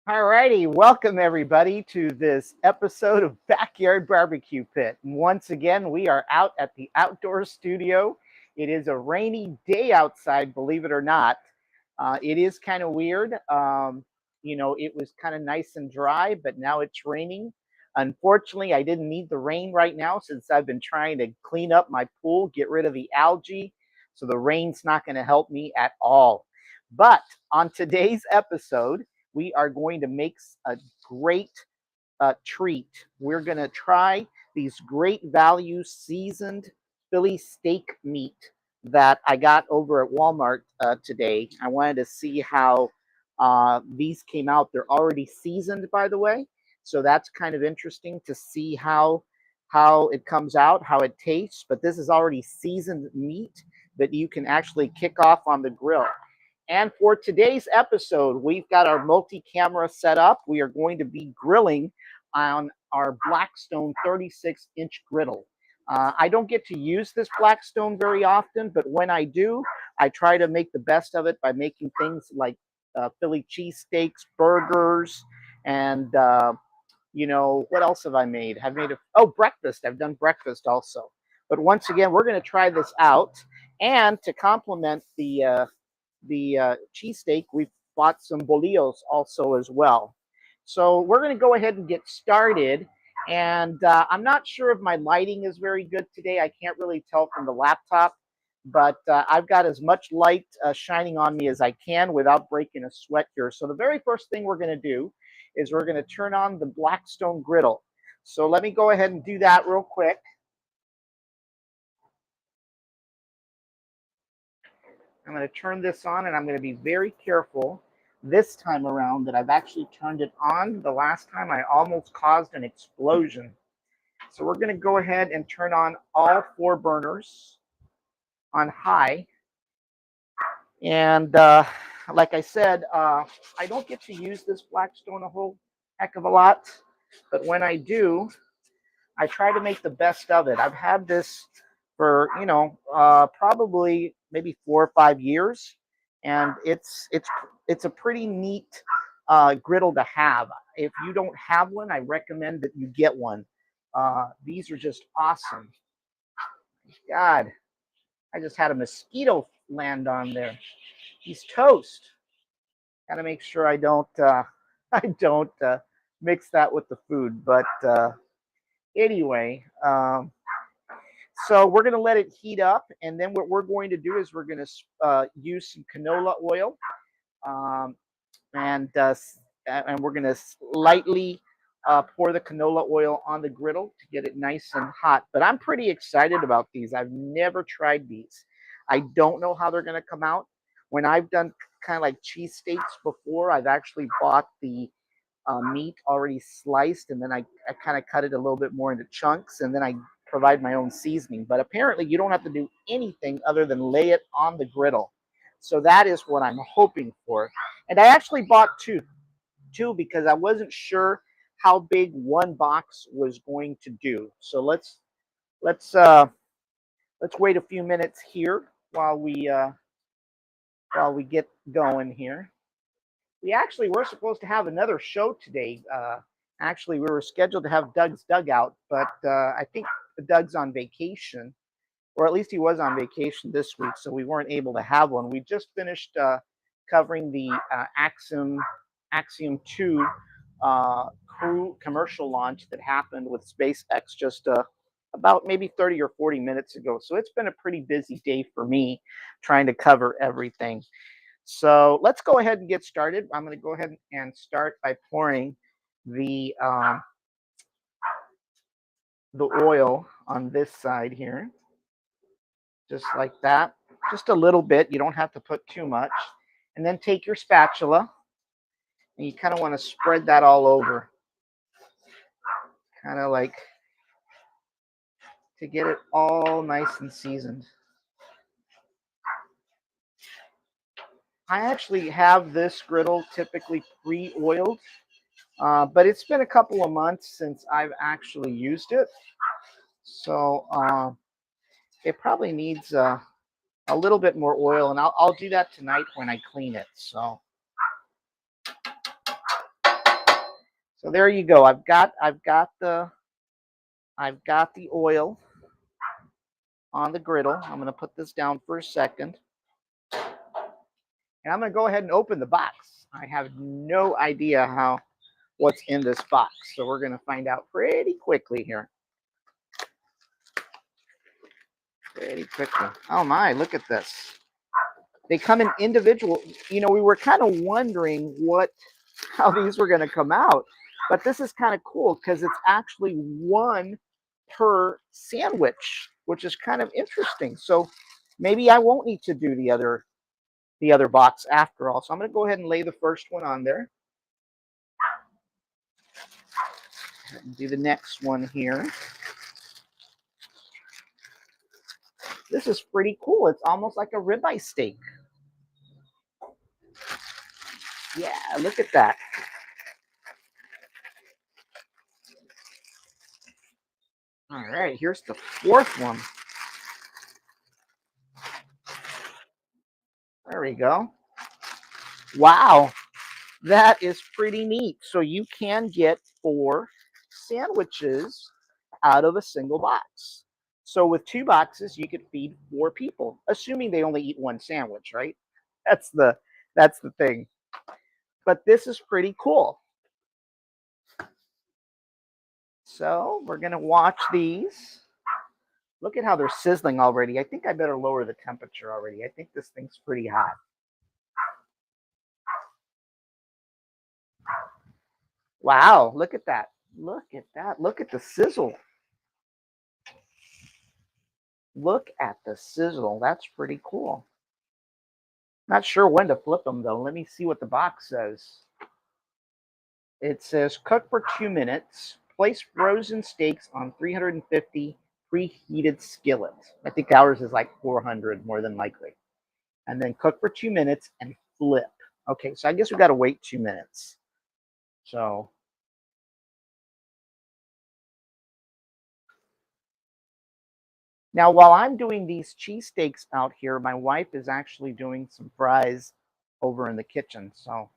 All righty, welcome everybody to this episode of Backyard Barbecue Pit. And once again, we are out at the outdoor studio. It is a rainy day outside, believe it or not. It is kind of weird. It was kind of nice and dry, but now it's raining. Unfortunately, I didn't need the rain right now since I've been trying to clean up my pool, get rid of the algae. So the rain's not going to help me at all. But on today's episode, we are going to make a great treat. We're going to try these great value seasoned Philly steak meat that I got over at Walmart today. I wanted to see how these came out. They're already seasoned, by the way. So that's kind of interesting to see how it comes out, how it tastes. But this is already seasoned meat that you can actually kick off on the grill. And for today's episode, we've got our multi-camera set up. We are going to be grilling on our Blackstone 36-inch griddle. I don't get to use this Blackstone very often, but when I do, I try to make the best of it by making things like Philly cheesesteaks, burgers, and what else have I made? Breakfast. I've done breakfast also. But once again, we're going to try this out. And to complement the cheesesteak, we bought some bolillos also as well. So we're going to go ahead and get started. And I'm not sure if my lighting is very good today. I can't really tell from the laptop, but I've got as much light shining on me as I can without breaking a sweat here. So the very first thing we're going to do is we're going to turn on the Blackstone griddle. So let me go ahead and do that real quick. I'm going to turn this on, and I'm going to be very careful this time around that I've actually turned it on. The last time I almost caused an explosion. So we're going to go ahead and turn on all 4 burners on high. And like I said, I don't get to use this Blackstone a whole heck of a lot. But when I do, I try to make the best of it. I've had this for, probably maybe 4 or 5 years. And it's a pretty neat griddle to have. If you don't have one, I recommend that you get one. These are just awesome. God, I just had a mosquito land on there. He's toast. Got to make sure I don't mix that with the food. But anyway, so we're going to let it heat up, and then what we're going to do is we're going to use some canola oil, and we're going to lightly pour the canola oil on the griddle to get it nice and hot. But I'm pretty excited about these. I've never tried these. I don't know how they're going to come out. When I've done kind of like cheesesteaks before, I've actually bought the meat already sliced, and then I kind of cut it a little bit more into chunks, and then I provide my own seasoning. But apparently you don't have to do anything other than lay it on the griddle. So that is what I'm hoping for. And I actually bought two because I wasn't sure how big one box was going to do. So let's wait a few minutes here while we get going here. We were supposed to have another show today. Actually, we were scheduled to have Doug's Dugout, but I think Doug's on vacation, or at least he was on vacation this week, so we weren't able to have one. We just finished covering the Axiom 2 crew commercial launch that happened with SpaceX just about maybe 30 or 40 minutes ago. So it's been a pretty busy day for me trying to cover everything. So let's go ahead and get started. I'm going to go ahead and start by pouring the oil on this side here, just like that. Just a little bit. You don't have to put too much. And then take your spatula, and you kind of want to spread that all over, kind of like to get it all nice and seasoned. I actually have this griddle typically pre-oiled, but it's been a couple of months since I've actually used it. So it probably needs a little bit more oil, and I'll do that tonight when I clean it. So So there you go. I've got the oil on the griddle. I'm going to put this down for a second. And I'm going to go ahead and open the box. I have no idea what's in this box. So we're going to find out pretty quickly here. Pretty quickly. Oh my, look at this. They come in individual. You know, we were kind of wondering how these were going to come out. But this is kind of cool because it's actually one per sandwich, which is kind of interesting. So maybe I won't need to do the other box after all. So I'm going to go ahead and lay the first one on there. And do the next one here. This is pretty cool. It's almost like a ribeye steak. Yeah, look at that. All right, here's the fourth one. There we go. Wow, that is pretty neat. So you can get 4 sandwiches out of a single box. So with 2 boxes, you could feed 4 people, assuming they only eat 1 sandwich, right? That's the thing. But this is pretty cool. So we're gonna watch these. Look at how they're sizzling already. I think I better lower the temperature already. I think this thing's pretty hot. Wow, look at that. Look at that. Look at the sizzle. Look at the sizzle. That's pretty cool. Not sure when to flip them, though. Let me see what the box says. It says, cook for 2 minutes. Place frozen steaks on 350 preheated skillet. I think ours is like 400, more than likely. And then cook for 2 minutes and flip. Okay, so I guess we got to wait 2 minutes. So now, while I'm doing these cheesesteaks out here, my wife is actually doing some fries over in the kitchen. So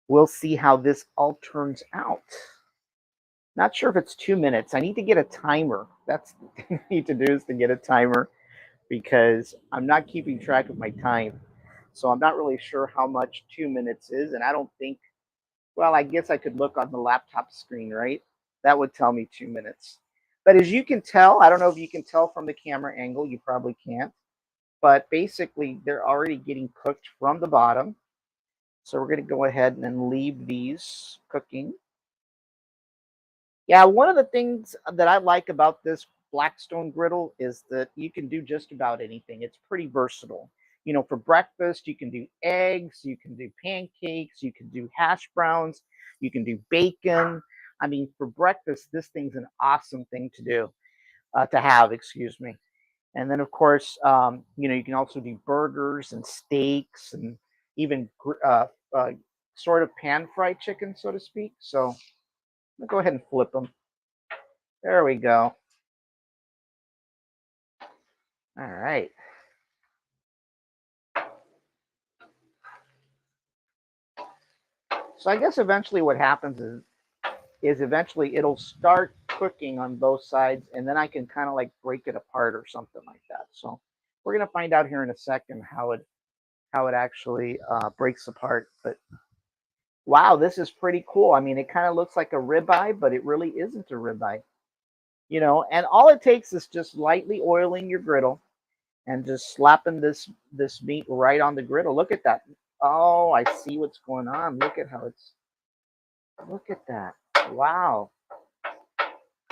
we'll see how this all turns out. Not sure if it's 2 minutes. I need to get a timer. That's what I need to do, is to get a timer, because I'm not keeping track of my time. So I'm not really sure how much 2 minutes is. And I don't think, well, I guess I could look on the laptop screen, right? That would tell me 2 minutes. But as you can tell, I don't know if you can tell from the camera angle, you probably can't. But basically, they're already getting cooked from the bottom. So we're going to go ahead and then leave these cooking. Yeah, one of the things that I like about this Blackstone griddle is that you can do just about anything. It's pretty versatile. You know, for breakfast, you can do eggs, you can do pancakes, you can do hash browns, you can do bacon. I mean, for breakfast, this thing's an awesome thing to do, to have, excuse me. And then, of course, you know, you can also do burgers and steaks and even sort of pan fried chicken, so to speak. So I'll go ahead and flip them. There we go. All right. So I guess eventually what happens is eventually it'll start cooking on both sides, and then I can kind of like break it apart or something like that. So we're gonna find out here in a second how it actually breaks apart. But wow, this is pretty cool. I mean, it kind of looks like a ribeye, but it really isn't a ribeye. You know, and all it takes is just lightly oiling your griddle and just slapping this meat right on the griddle. Look at that. Oh, I see what's going on. Look at how it's, look at that. Wow.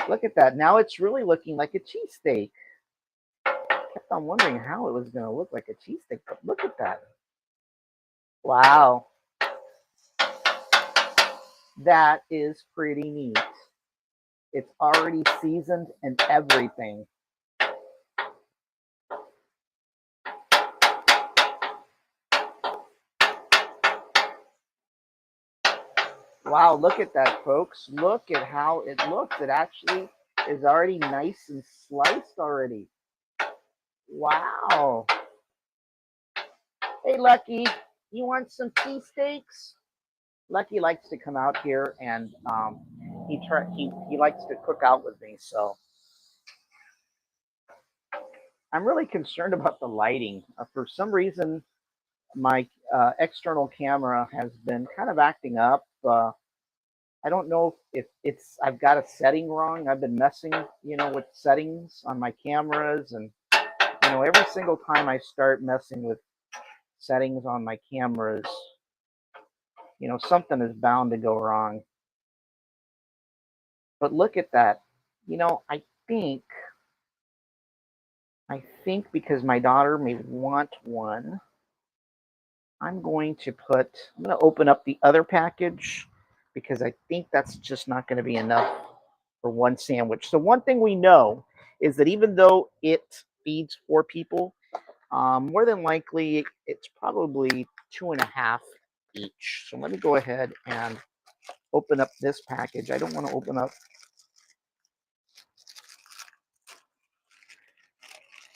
Look at that. Now it's really looking like a cheesesteak. Kept on wondering how it was going to look like a cheesesteak, but look at that. Wow. That is pretty neat. It's already seasoned and everything. Wow, look at that, folks. Look at how it looks. It actually is already nice and sliced already. Wow. Hey, Lucky, you want some cheesesteaks? Lucky likes to come out here and he likes to cook out with me. So I'm really concerned about the lighting. For some reason, my external camera has been kind of acting up. I don't know if it's I've got a setting wrong. I've been messing, with settings on my cameras, and every single time I start messing with settings on my cameras, something is bound to go wrong. But look at that. I think because my daughter may want one, I'm going to open up the other package because I think that's just not going to be enough for one sandwich. So one thing we know is that even though it feeds 4 people, more than likely it's probably 2.5 each. So let me go ahead and open up this package. I don't want to open up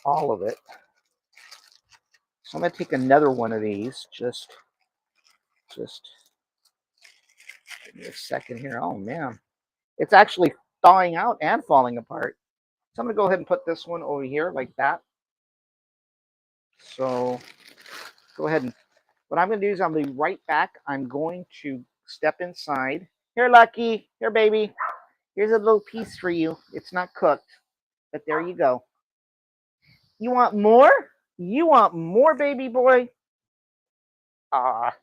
all of it. So I'm going to take another one of these. Just give me a second here. Oh man, it's actually thawing out and falling apart. So I'm going to go ahead and put this one over here like that. So go ahead and what I'm going to do is I'm going to be right back. I'm going to step inside. Here, Lucky. Here, baby. Here's a little piece for you. It's not cooked, but there you go. You want more? You want more, baby boy? Ah.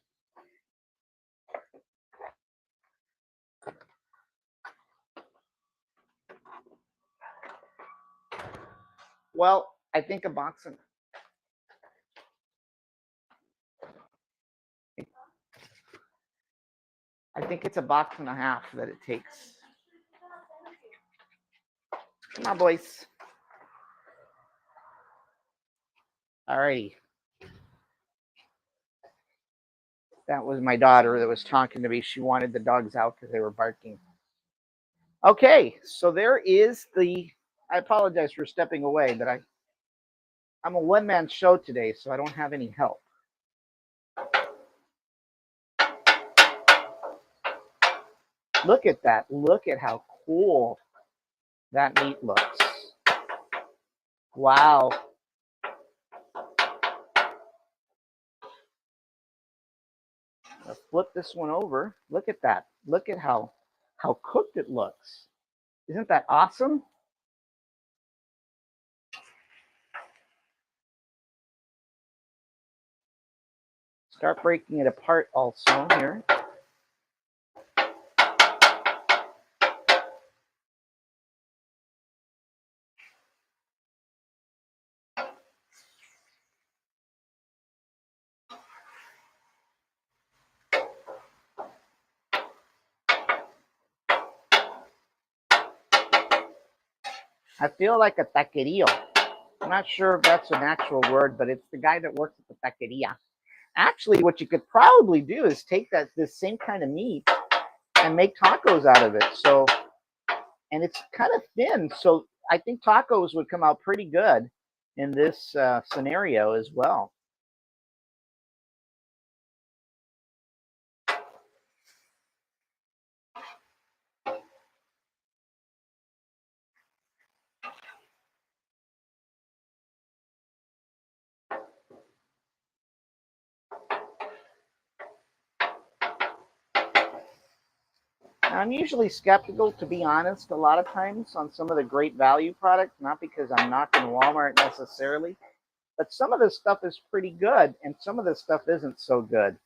Well, I think a box and I think it's a box and a half that it takes. Come on, boys. All righty. That was my daughter that was talking to me. She wanted the dogs out because they were barking. Okay, so there is I apologize for stepping away, but I'm a one-man show today, so I don't have any help. Look at that. Look at how cool that meat looks. Wow. Let's flip this one over. Look at that. Look at how cooked it looks. Isn't that awesome? Start breaking it apart also here. I feel like a taquerillo. I'm not sure if that's an actual word, but it's the guy that works at the taqueria. Actually, what you could probably do is take this same kind of meat and make tacos out of it. So, and it's kind of thin, so I think tacos would come out pretty good in this scenario as well. I'm usually skeptical, to be honest, a lot of times on some of the great value products, not because I'm knocking Walmart necessarily, but some of this stuff is pretty good and some of this stuff isn't so good.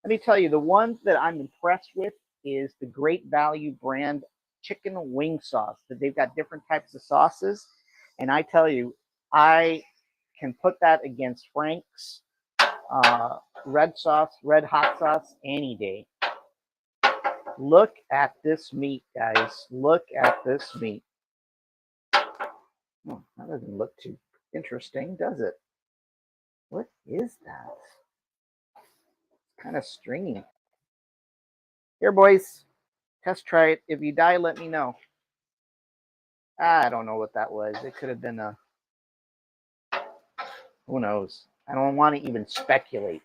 Let me tell you, the one that I'm impressed with is the Great Value brand chicken wing sauce. That they've got different types of sauces, and I tell you, I can put that against Frank's red hot sauce any day. Look at this meat, guys. Look at this meat. Oh, that doesn't look too interesting, does it? What is that? It's kind of stringy. Here, boys. Test try it. If you die, let me know. I don't know what that was. It could have been who knows? I don't want to even speculate.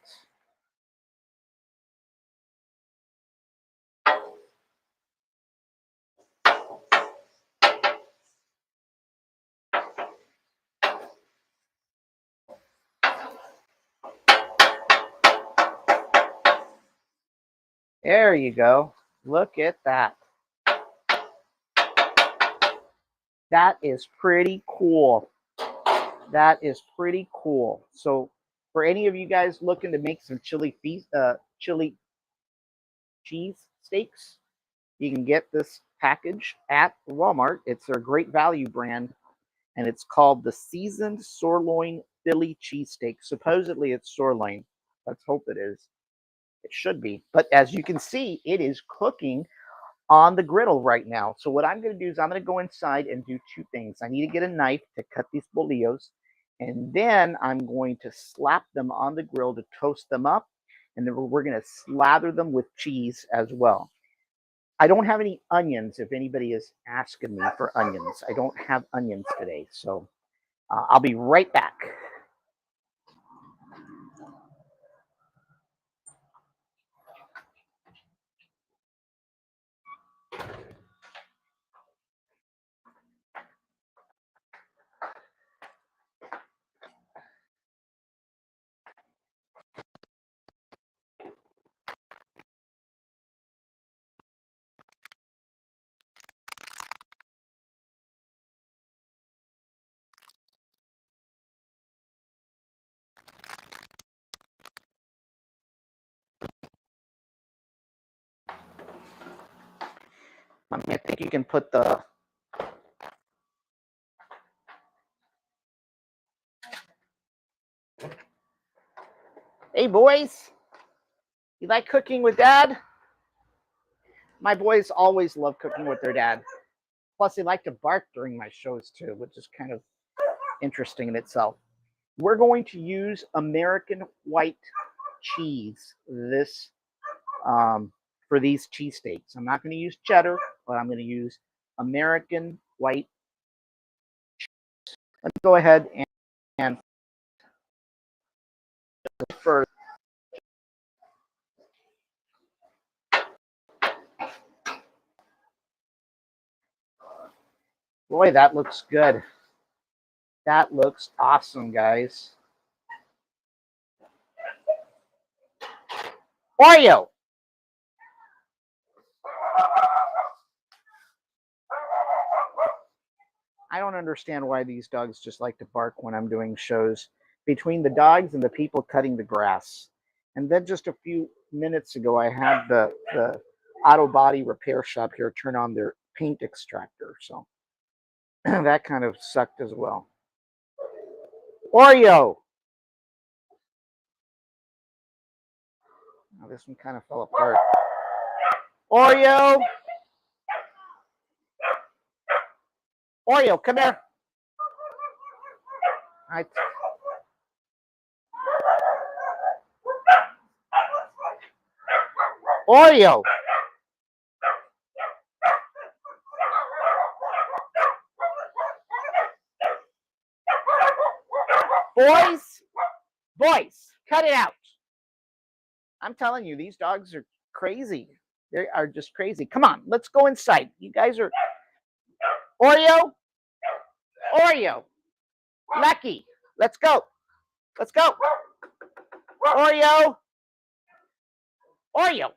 There you go. Look at that. That is pretty cool. That is pretty cool. So for any of you guys looking to make some chili cheese steaks, you can get this package at Walmart. It's a great value brand, and it's called the Seasoned Sirloin Philly Cheesesteak. Supposedly it's sirloin. Let's hope it is. It should be. But as you can see, it is cooking on the griddle right now. So what I'm going to do is I'm going to go inside and do two things. I need to get a knife to cut these bolillos, and then I'm going to slap them on the grill to toast them up, and then we're going to slather them with cheese as well. I don't have any onions if anybody is asking me for onions. I don't have onions today, so I'll be right back. I think you can put the Hey boys, you like cooking with Dad? My boys always love cooking with their dad. Plus, they like to bark during my shows too, which is kind of interesting in itself. We're going to use American white cheese for these cheesesteaks. I'm not going to use cheddar, but I'm going to use American white cheese. Let's go ahead and first. Boy, that looks good. That looks awesome, guys. Oreo. I don't understand why these dogs just like to bark when I'm doing shows. Between the dogs and the people cutting the grass. And then just a few minutes ago, I had the auto body repair shop here turn on their paint extractor. So that kind of sucked as well. Oreo. Oh, this one kind of fell apart. Oreo. Oreo, come here. Oreo. Boys, cut it out. I'm telling you, these dogs are crazy. They are just crazy. Come on, let's go inside. You guys are Oreo. Lucky. Let's go. Oreo.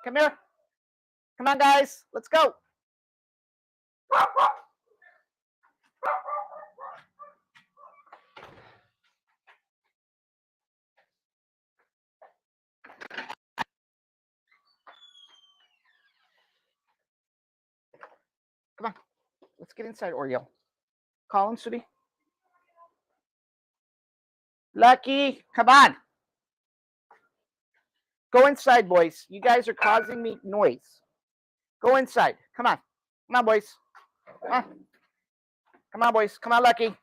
Come here. Come on, guys. Let's go. Come on. Let's get inside, Oreo. Colin, Sudi. Lucky. Come on. Go inside, boys. You guys are causing me noise. Go inside. Come on. Come on, boys. Come on, boys. Come on, Lucky.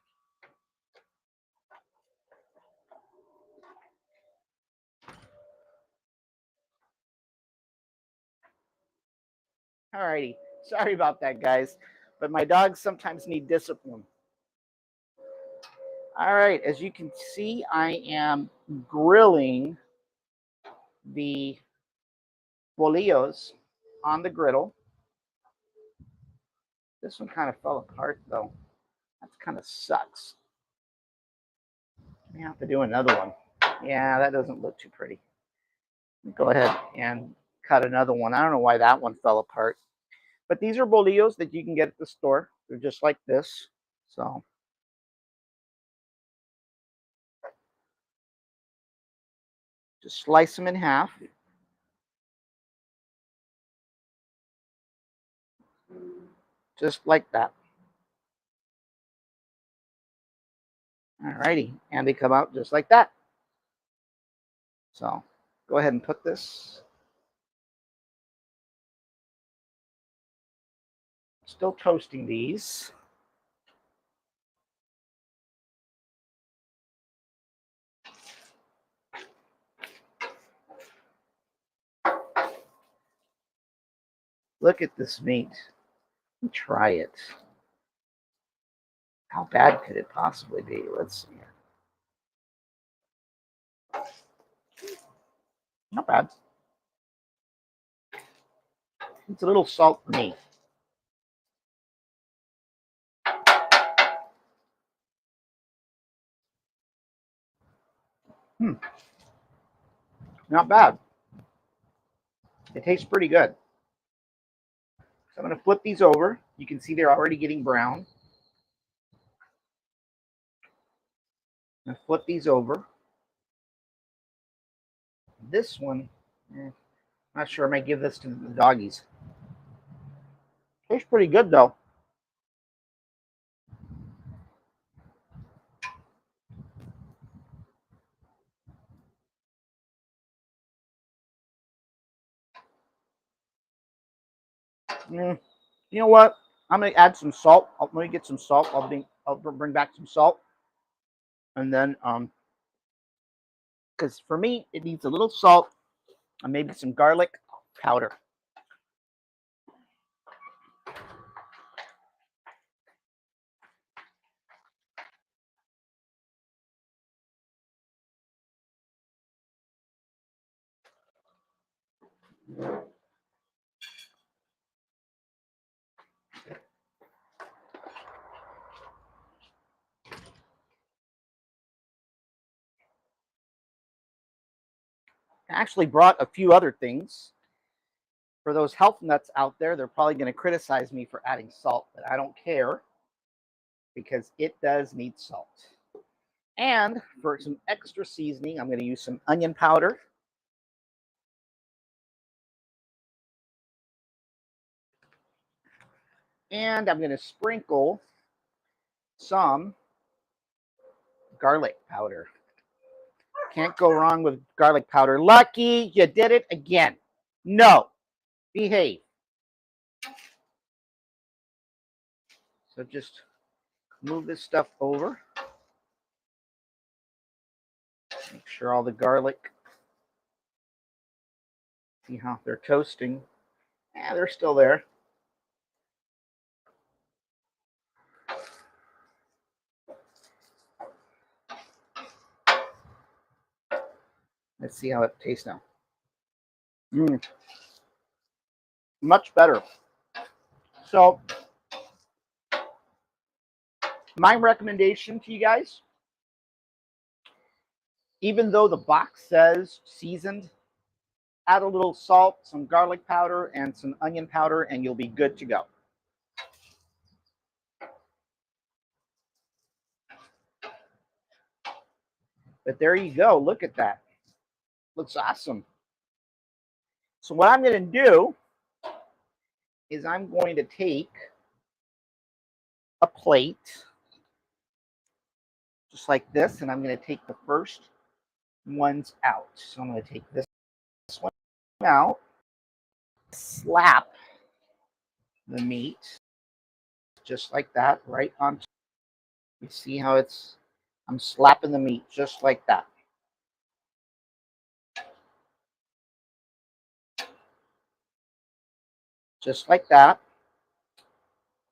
All righty. Sorry about that, guys. But my dogs sometimes need discipline. All right. As you can see, I am grilling the bolillos on the griddle. This one kind of fell apart, though. That kind of sucks. I have to do another one. Yeah, that doesn't look too pretty. Go ahead and cut another one. I don't know why that one fell apart. But these are bolillos that you can get at the store. They're just like this. So just slice them in half. Just like that. Alrighty, and they come out just like that. So go ahead and put this. Still toasting these. Look at this meat. Let me try it. How bad could it possibly be? Let's see. Not bad. It's a little salt for me. Not bad. It tastes pretty good. So I'm going to flip these over. You can see they're already getting brown. I'm going to flip these over. This one, not sure I might give this to the doggies. Tastes pretty good though. You know what? I'm gonna add some salt. Let me get some salt. I'll bring back some salt, and then because for me it needs a little salt and maybe some garlic powder. I actually brought a few other things. For those health nuts out there, they're probably going to criticize me for adding salt, but I don't care because it does need salt. And for some extra seasoning, I'm going to use some onion powder. And I'm going to sprinkle some garlic powder. Can't go wrong with garlic powder. Lucky, you did it again. No, behave. So just move this stuff over. Make sure all the garlic, see how they're toasting. Yeah, they're still there. Let's see how it tastes now. Much better. So my recommendation to you guys, even though the box says seasoned, add a little salt, some garlic powder, and some onion powder, and you'll be good to go. But there you go. Look at that. Looks awesome. So what I'm going to do is I'm going to take a plate just like this, and I'm going to take the first ones out. So I'm going to take this one out, slap the meat just like that right on. You see how I'm slapping the meat just like that. Just like that.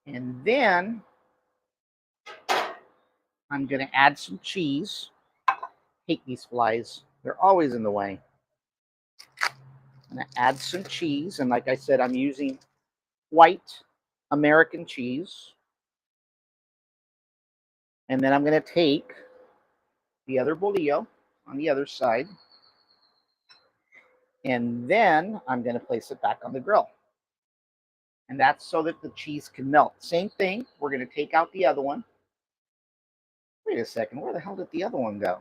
And then I'm going to add some cheese. Hate these flies. They're always in the way. I'm going to add some cheese. And like I said, I'm using white American cheese. And then I'm going to take the other bolillo on the other side. And then I'm going to place it back on the grill. And that's so that the cheese can melt. Same thing. We're going to take out the other one. Wait a second. Where the hell did the other one go?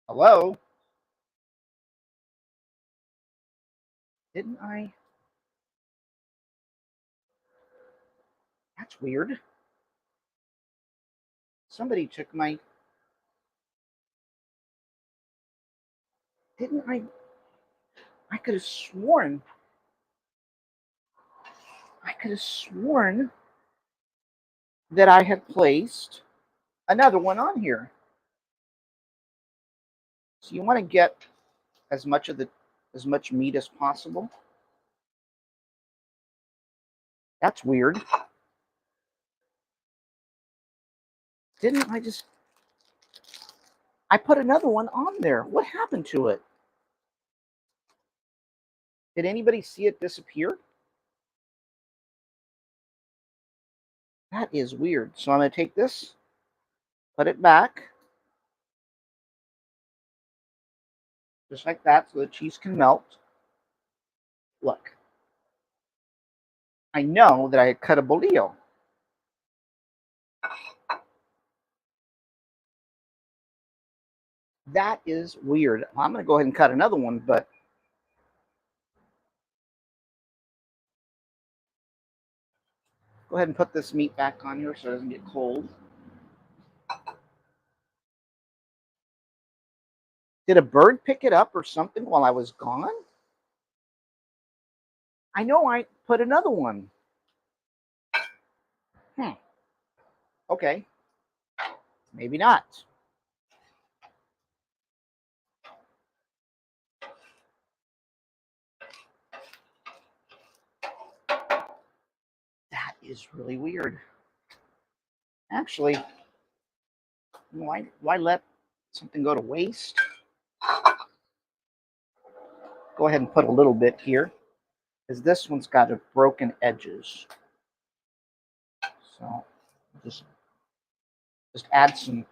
Hello? Didn't I? That's weird. Somebody took my... Didn't I? I could have sworn that I had placed another one on here. So you want to get as much meat as possible. That's weird. Didn't I just... I put another one on there. What happened to it? Did anybody see it disappear? That is weird. So I'm going to take this, put it back, just like that, so the cheese can melt. Look. I know that I had cut a bolillo. That is weird. I'm going to go ahead and cut another one, but go ahead and put this meat back on here so it doesn't get cold. Did a bird pick it up or something while I was gone? I know I put another one. Okay. Maybe not. That is really weird. Actually, why let something go to waste? Go ahead and put a little bit here, because this one's got broken edges. So just add some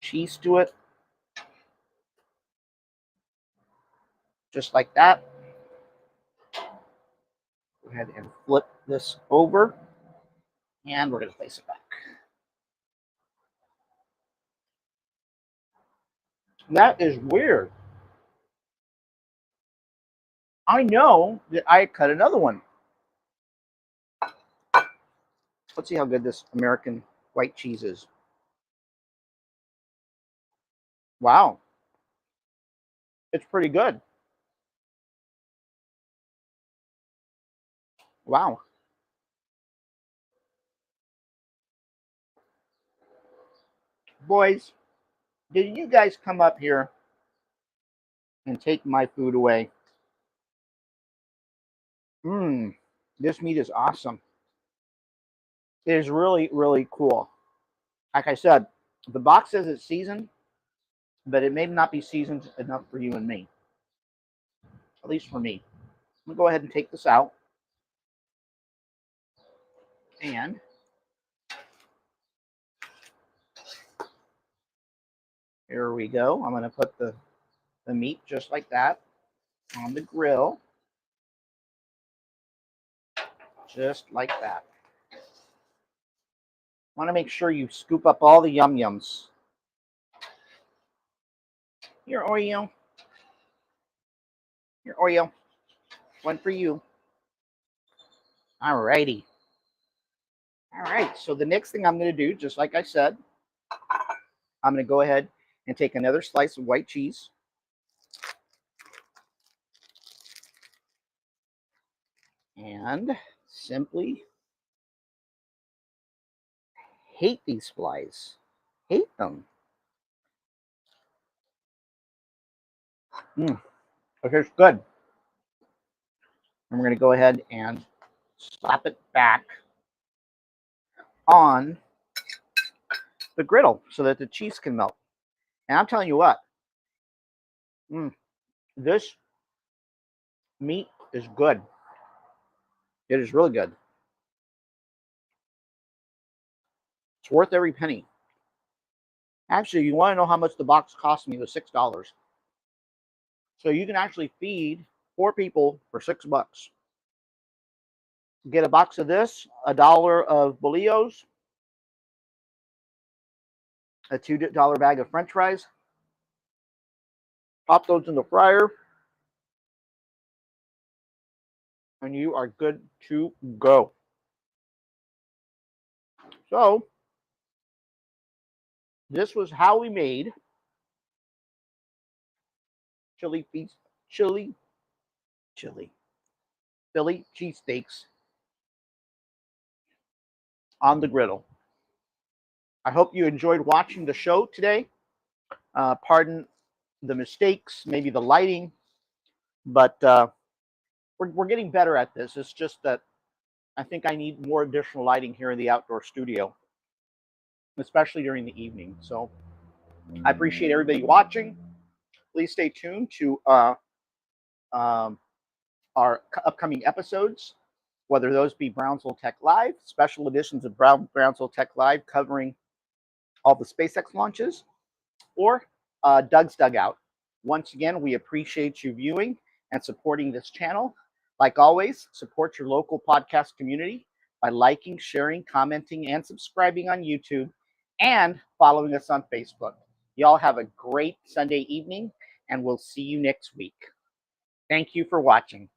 cheese to it, just like that. Go ahead and flip this over, and we're going to place it back. That is weird. I know that I cut another one. Let's see how good this American white cheese is. Wow. It's pretty good. Wow. Boys, did you guys come up here and take my food away? This meat is awesome. It is really, really cool. Like I said, the box says it's seasoned, but it may not be seasoned enough for you and me. At least for me. I'm going to go ahead and take this out. And here we go. I'm going to put the meat just like that on the grill. Just like that. Want to make sure you scoop up all the yum-yums. Here, Oreo. Here, Oreo. One for you. All righty. All right, so the next thing I'm going to do, just like I said, I'm going to go ahead and take another slice of white cheese. And simply hate these flies. Hate them. It tastes good. And we're going to go ahead and slap it back on the griddle so that the cheese can melt. And I'm telling you what, this meat is good. It is really good. It's worth every penny. Actually, you want to know how much the box cost me? It was $6. So you can actually feed 4 people for $6. Get a box of this, $1 of bolillos, a $2 bag of French fries. Pop those in the fryer, and you are good to go. So this was how we made chili Philly cheesesteaks on the griddle. I hope you enjoyed watching the show today. Pardon the mistakes, maybe the lighting, but we're getting better at this. It's just that I think I need more additional lighting here in the outdoor studio, especially during the evening. So I appreciate everybody watching. Please stay tuned to um, our upcoming episodes, whether those be Brownsville Tech Live, special editions of Brownsville Tech Live covering all the SpaceX launches, or Doug's Dugout. Once again, we appreciate you viewing and supporting this channel. Like always, support your local podcast community by liking, sharing, commenting, and subscribing on YouTube, and following us on Facebook. Y'all have a great Sunday evening, and we'll see you next week. Thank you for watching.